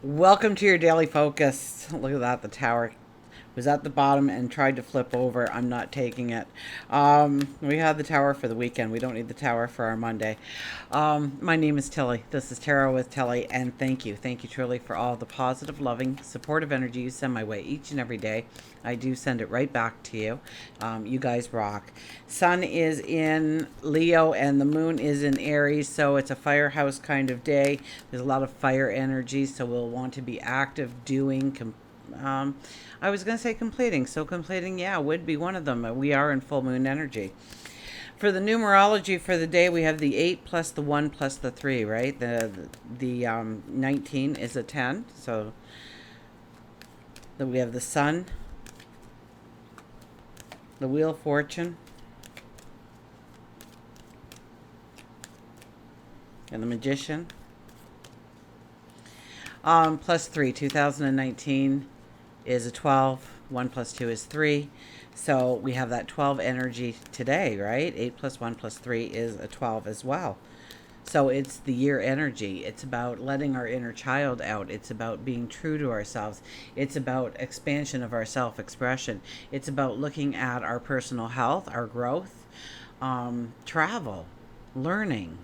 Welcome to your daily focus. Look at that. The tower was at the bottom and tried to flip over. I'm not taking it. We had the tower for the weekend. We don't need the tower for our Monday. My name is Tilly. This is Tarot with Tilly, and thank you. Thank you truly for all the positive, loving, supportive energy you send my way each and every day. I do send it right back to you. You guys rock. Sun is in Leo and the moon is in Aries, so it's a firehouse kind of day. There's a lot of fire energy, so we'll want to be active, doing, um, I was going to say completing. So completing, yeah, would be one of them. We are in full moon energy. For the numerology for the day, we have the 8 plus the 1 plus the 3, right? The 19 is a 10. So then we have the sun, the wheel of fortune, and the magician. Plus 3, 2019 is a 12. 1 plus 2 is 3. So we have that 12 energy today, right? 8 plus 1 plus 3 is a 12 as well. So it's the year energy. It's about letting our inner child out. It's about being true to ourselves. It's about expansion of our self expression. It's about looking at our personal health, our growth, travel, learning.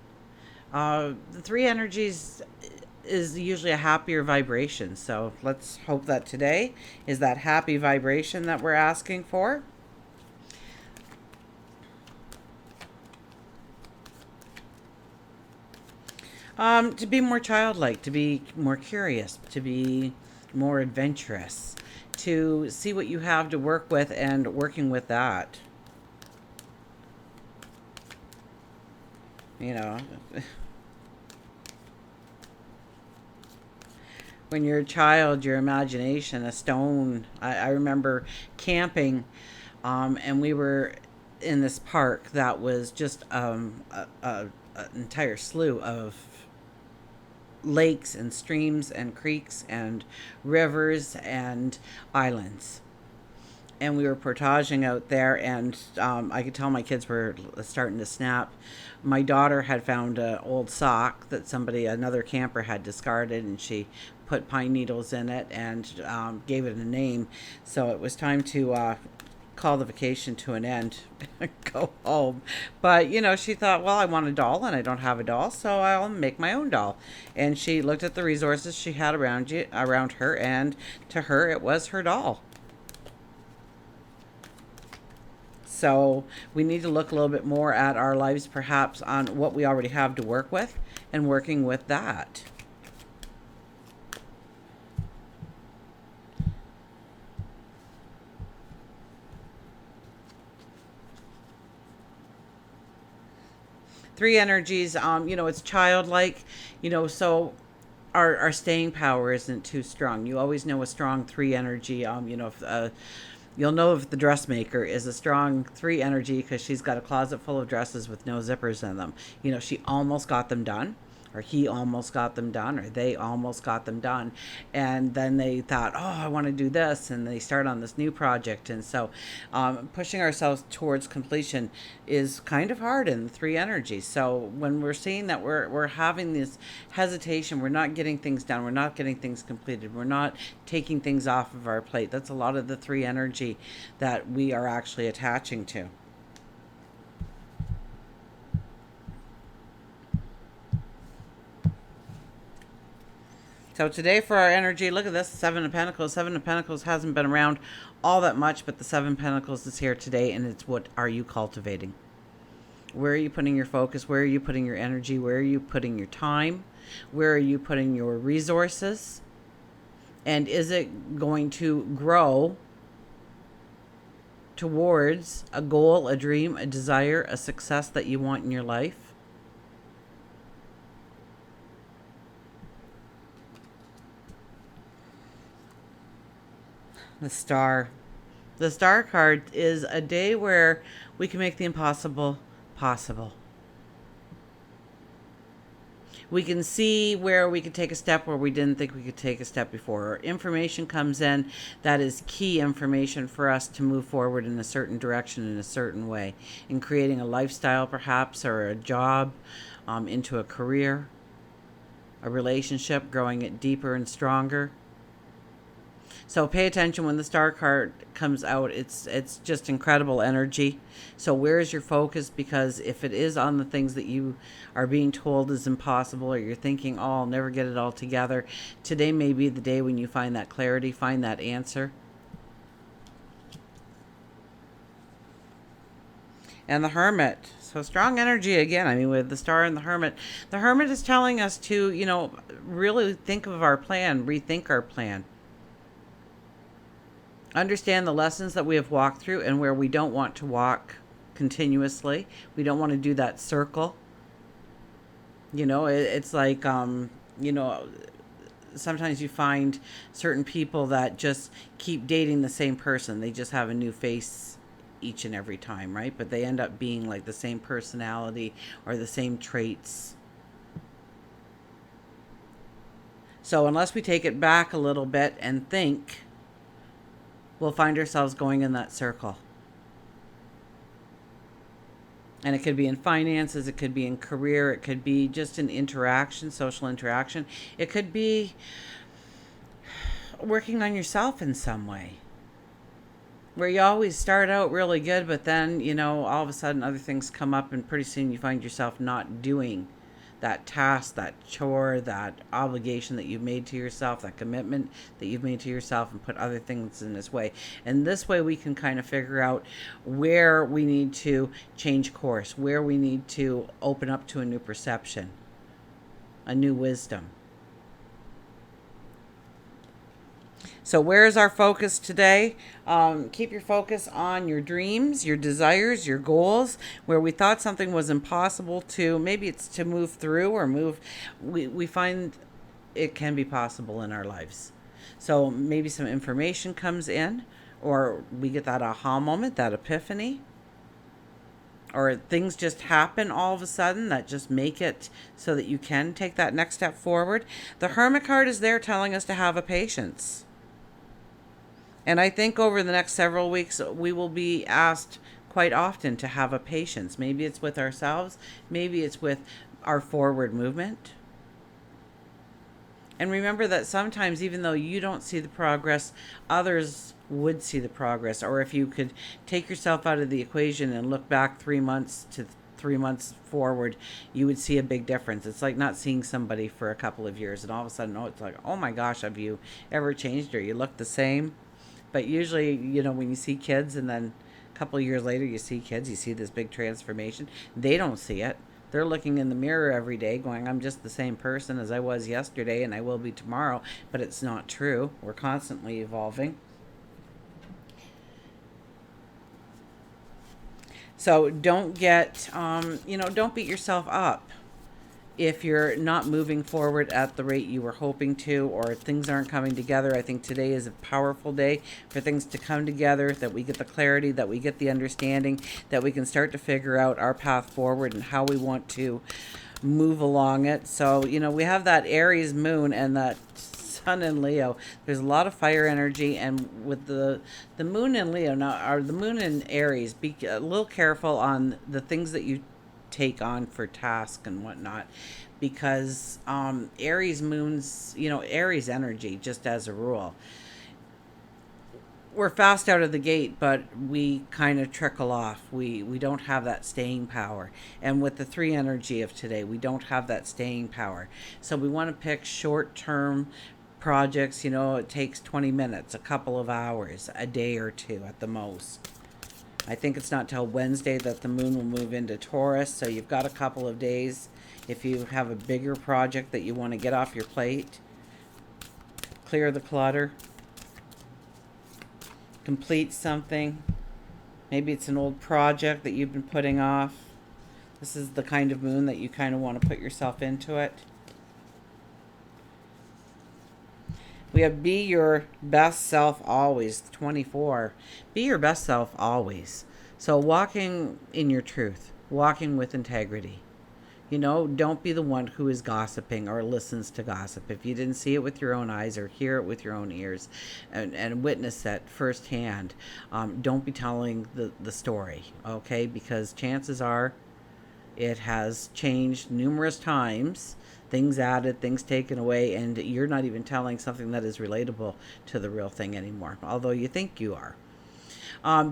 The three energies is usually a happier vibration. So let's hope that today is that happy vibration that we're asking for. To be more childlike, to be more curious, to be more adventurous, to see what you have to work with and working with that. You know, when you're a child, your imagination, a stone. I remember camping, and we were in this park that was just an entire slew of lakes and streams and creeks and rivers and islands. And we were portaging out there, and I could tell my kids were starting to snap. My daughter had found an old sock that another camper had discarded, and she put pine needles in it and gave it a name. So it was time to call the vacation to an end and go home. But, she thought, well, I want a doll and I don't have a doll, so I'll make my own doll. And she looked at the resources she had around her, and to her, it was her doll. So we need to look a little bit more at our lives, perhaps, on what we already have to work with and working with that. Three energies, it's childlike, so our staying power isn't too strong. You always know a strong three energy, if you'll know if the dressmaker is a strong three energy because she's got a closet full of dresses with no zippers in them. She almost got them done, or he almost got them done, or they almost got them done. And then they thought, oh, I want to do this. And they start on this new project. And so pushing ourselves towards completion is kind of hard in the three energies. So when we're seeing that we're having this hesitation, we're not getting things done, we're not getting things completed, we're not taking things off of our plate, that's a lot of the three energy that we are actually attaching to. So today for our energy, look at this, Seven of Pentacles. Seven of Pentacles hasn't been around all that much, but the Seven of Pentacles is here today, and it's what are you cultivating? Where are you putting your focus? Where are you putting your energy? Where are you putting your time? Where are you putting your resources? And is it going to grow towards a goal, a dream, a desire, a success that you want in your life? The star. The star card is a day where we can make the impossible possible. We can see where we could take a step where we didn't think we could take a step before. Or information comes in that is key information for us to move forward in a certain direction in a certain way, in creating a lifestyle perhaps, or a job, into a career. a relationship, growing it deeper and stronger. So pay attention when the star card comes out. It's just incredible energy. So where is your focus? Because if it is on the things that you are being told is impossible, or you're thinking, oh, I'll never get it all together, today may be the day when you find that clarity, find that answer. And the Hermit. So strong energy again. I mean, with the Star and the Hermit is telling us to, really think of our plan, rethink our plan. Understand the lessons that we have walked through and where we don't want to walk continuously. We don't want to do that circle. It's like, sometimes you find certain people that just keep dating the same person. They just have a new face each and every time, right? But they end up being like the same personality or the same traits. So unless we take it back a little bit and think, we'll find ourselves going in that circle. And it could be in finances, it could be in career, it could be just in interaction, social interaction. It could be working on yourself in some way, where you always start out really good, but then, all of a sudden other things come up, and pretty soon you find yourself not doing that task, that chore, that obligation that you've made to yourself, that commitment that you've made to yourself, and put other things in this way. And this way we can kind of figure out where we need to change course, where we need to open up to a new perception, a new wisdom. So where is our focus today? Keep your focus on your dreams, your desires, your goals. Where we thought something was impossible to, maybe it's to move through or move, we find it can be possible in our lives. So maybe some information comes in, or we get that aha moment, that epiphany, or things just happen all of a sudden that just make it so that you can take that next step forward. The Hermit card is there telling us to have a patience. And I think over the next several weeks, we will be asked quite often to have a patience. Maybe it's with ourselves. Maybe it's with our forward movement. And remember that sometimes, even though you don't see the progress, others would see the progress. Or if you could take yourself out of the equation and look back 3 months to 3 months forward, you would see a big difference. It's like not seeing somebody for a couple of years, and all of a sudden, it's like, oh my gosh, have you ever changed, or you look the same? But usually, when you see kids and then a couple of years later you see kids, you see this big transformation. They don't see it. They're looking in the mirror every day going, I'm just the same person as I was yesterday and I will be tomorrow. But it's not true. We're constantly evolving. So don't don't beat yourself up if you're not moving forward at the rate you were hoping to, or things aren't coming together. I think today is a powerful day for things to come together, that we get the clarity, that we get the understanding, that we can start to figure out our path forward and how we want to move along it. So, we have that Aries moon and that sun in Leo. There's a lot of fire energy, and with the moon in Leo now, or the moon in Aries, be a little careful on the things that you take on for task and whatnot, because Aries moons, Aries energy, just as a rule, we're fast out of the gate, but we kind of trickle off. We don't have that staying power. And with the 3 energy of today, we don't have that staying power. So we want to pick short-term projects. It takes 20 minutes, a couple of hours, a day or two at the most. I think it's not till Wednesday that the moon will move into Taurus, so you've got a couple of days. If you have a bigger project that you want to get off your plate, clear the clutter, complete something. Maybe it's an old project that you've been putting off. This is the kind of moon that you kind of want to put yourself into it. We have be your best self always, 24. Be your best self always. So walking in your truth, walking with integrity. Don't be the one who is gossiping or listens to gossip. If you didn't see it with your own eyes or hear it with your own ears and witness it firsthand, don't be telling the story, okay? Because chances are it has changed numerous times things added, things taken away, and you're not even telling something that is relatable to the real thing anymore, although you think you are.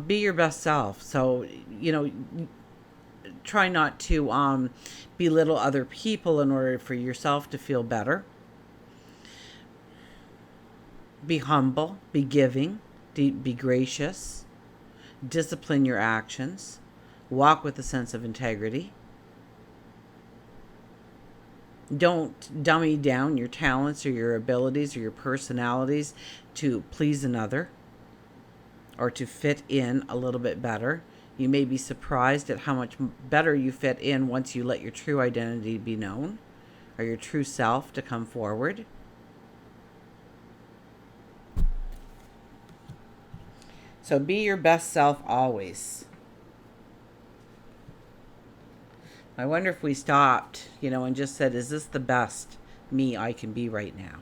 Be your best self. So, try not to belittle other people in order for yourself to feel better. Be humble, be giving, be gracious, discipline your actions, walk with a sense of integrity. Don't dummy down your talents or your abilities or your personalities to please another or to fit in a little bit better. You may be surprised at how much better you fit in once you let your true identity be known or your true self to come forward. So be your best self always. I wonder if we stopped, and just said, is this the best me I can be right now?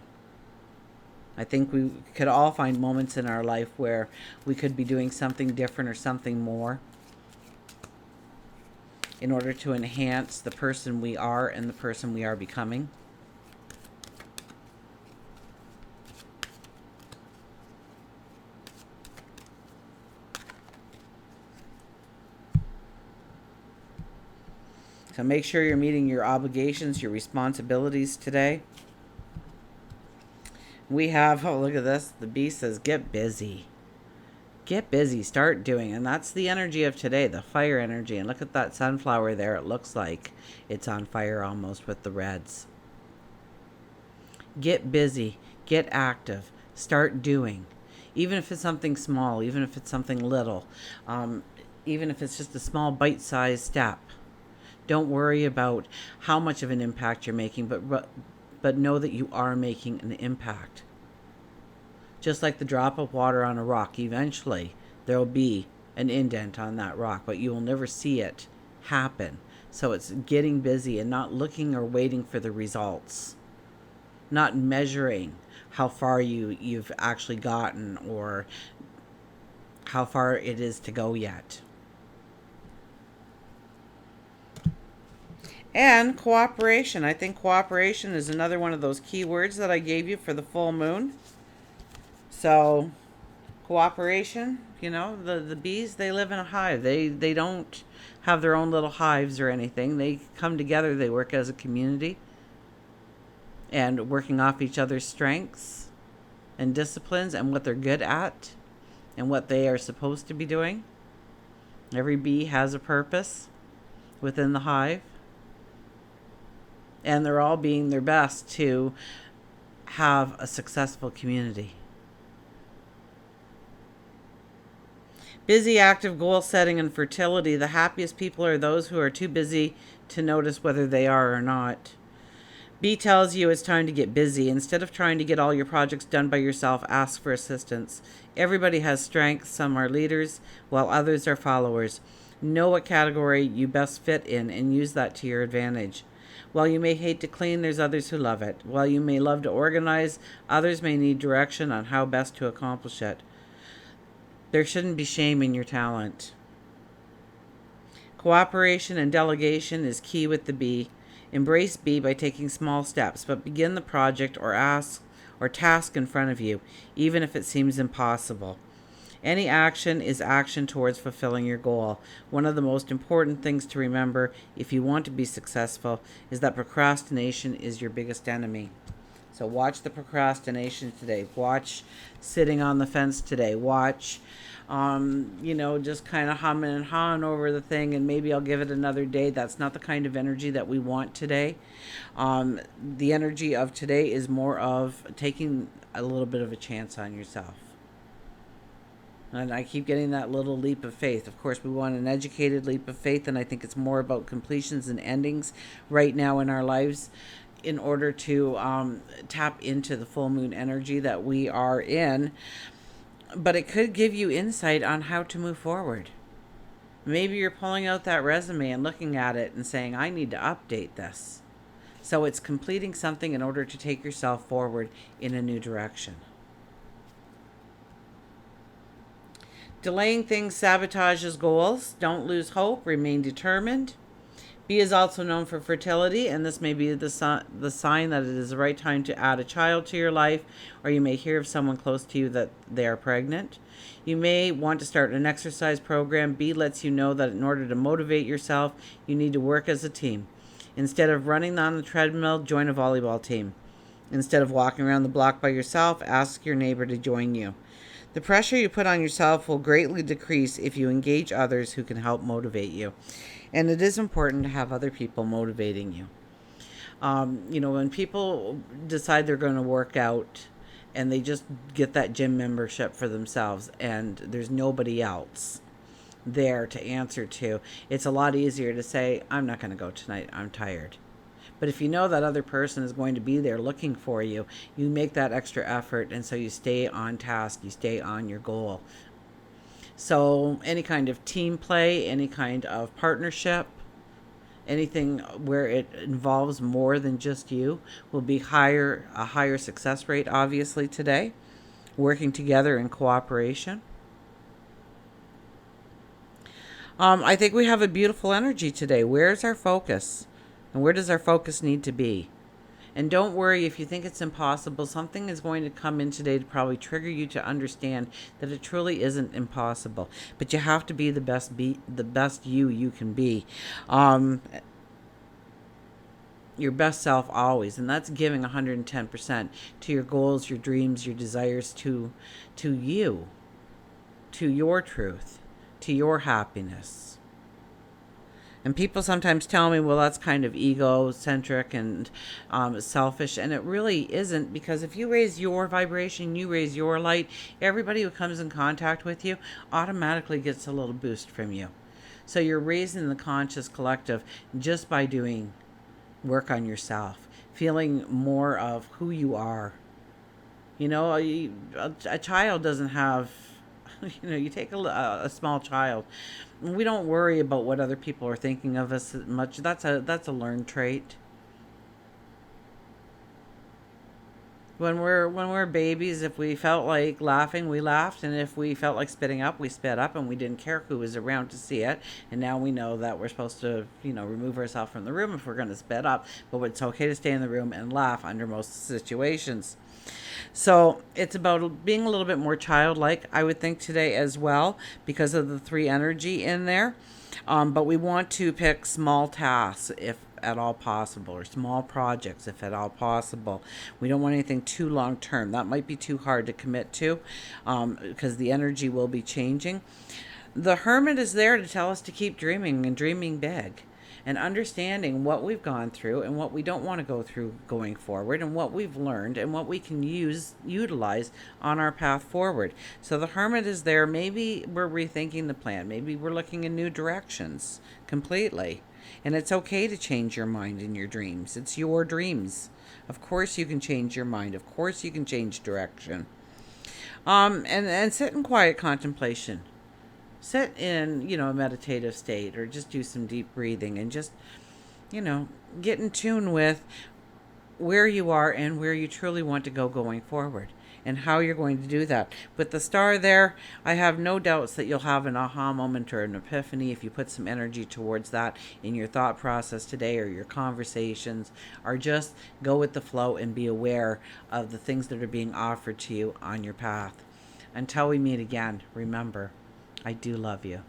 I think we could all find moments in our life where we could be doing something different or something more in order to enhance the person we are and the person we are becoming. So make sure you're meeting your obligations, your responsibilities today. We have, oh, look at this. The bee says, get busy. Get busy. Start doing. And that's the energy of today, the fire energy. And look at that sunflower there. It looks like it's on fire almost with the reds. Get busy. Get active. Start doing. Even if it's something small, even if it's something little, even if it's just a small bite-sized step. Don't worry about how much of an impact you're making, but know that you are making an impact. Just like the drop of water on a rock, eventually there will be an indent on that rock, but you will never see it happen. So it's getting busy and not looking or waiting for the results, not measuring how far you've actually gotten or how far it is to go yet. And cooperation. I think cooperation is another one of those keywords that I gave you for the full moon. So, cooperation, the bees, they live in a hive. They don't have their own little hives or anything. They come together, they work as a community and working off each other's strengths and disciplines and what they're good at and what they are supposed to be doing. Every bee has a purpose within the hive. And they're all being their best to have a successful community. Busy, active, goal setting, and fertility. The happiest people are those who are too busy to notice whether they are or not. B tells you it's time to get busy. Instead of trying to get all your projects done by yourself, ask for assistance. Everybody has strengths. Some are leaders, while others are followers. Know what category you best fit in and use that to your advantage. While you may hate to clean, there's others who love it. While you may love to organize, others may need direction on how best to accomplish it. There shouldn't be shame in your talent. Cooperation and delegation is key with the bee. Embrace B by taking small steps, but begin the project or task in front of you, even if it seems impossible. Any action is action towards fulfilling your goal. One of the most important things to remember if you want to be successful is that procrastination is your biggest enemy. So watch the procrastination today. Watch sitting on the fence today. Watch, just kind of humming and hawing over the thing and maybe I'll give it another day. That's not the kind of energy that we want today. The energy of today is more of taking a little bit of a chance on yourself. And I keep getting that little leap of faith. Of course, we want an educated leap of faith, and I think it's more about completions and endings right now in our lives in order to tap into the full moon energy that we are in. But it could give you insight on how to move forward. Maybe you're pulling out that resume and looking at it and saying, I need to update this. So it's completing something in order to take yourself forward in a new direction. Delaying things sabotages goals. Don't lose hope. Remain determined. B is also known for fertility, and this may be the sign that it is the right time to add a child to your life, or you may hear of someone close to you that they are pregnant. You may want to start an exercise program. B lets you know that in order to motivate yourself, you need to work as a team. Instead of running on the treadmill, join a volleyball team. Instead of walking around the block by yourself, ask your neighbor to join you. The pressure you put on yourself will greatly decrease if you engage others who can help motivate you. And it is important to have other people motivating you. When people decide they're going to work out and they just get that gym membership for themselves and there's nobody else there to answer to, it's a lot easier to say, I'm not going to go tonight, I'm tired. But if you know that other person is going to be there looking for you, you make that extra effort, and so you stay on task, you stay on your goal. So any kind of team play, any kind of partnership, anything where it involves more than just you will be a higher success rate, obviously, today. Working together in cooperation. I think we have a beautiful energy today. Where's our focus? And where does our focus need to be? And don't worry if you think it's impossible. Something is going to come in today to probably trigger you to understand that it truly isn't impossible. But you have to be the best you can be. Your best self always, and that's giving 110% to your goals, your dreams, your desires, to you, to your truth, to your happiness. And people sometimes tell me, well, that's kind of egocentric and selfish. And it really isn't, because if you raise your vibration, you raise your light, everybody who comes in contact with you automatically gets a little boost from you. So you're raising the conscious collective just by doing work on yourself, feeling more of who you are. A child doesn't have, you take a small child. We don't worry about what other people are thinking of us much. That's a learned trait. When we're babies, if we felt like laughing, we laughed, and if we felt like spitting up, we spit up, and we didn't care who was around to see it. And now we know that we're supposed to, remove ourselves from the room if we're going to spit up, but it's okay to stay in the room and laugh under most situations. So it's about being a little bit more childlike, I would think, today as well, because of the 3 energy in there. But we want to pick small tasks if at all possible, or small projects if at all possible. We don't want anything too long term. That might be too hard to commit to, because the energy will be changing. The Hermit is there to tell us to keep dreaming and dreaming big, and understanding what we've gone through and what we don't want to go through going forward, and what we've learned and what we can utilize on our path forward. So the Hermit is there. Maybe we're rethinking the plan. Maybe we're looking in new directions completely. And it's okay to change your mind in your dreams. It's your dreams. Of course you can change your mind. Of course you can change direction. And sit in quiet contemplation. Sit in, a meditative state, or just do some deep breathing and just, get in tune with where you are and where you truly want to go going forward, and how you're going to do that. With the star there, I have no doubts that you'll have an aha moment or an epiphany if you put some energy towards that in your thought process today, or your conversations, or just go with the flow and be aware of the things that are being offered to you on your path. Until we meet again, remember, I do love you.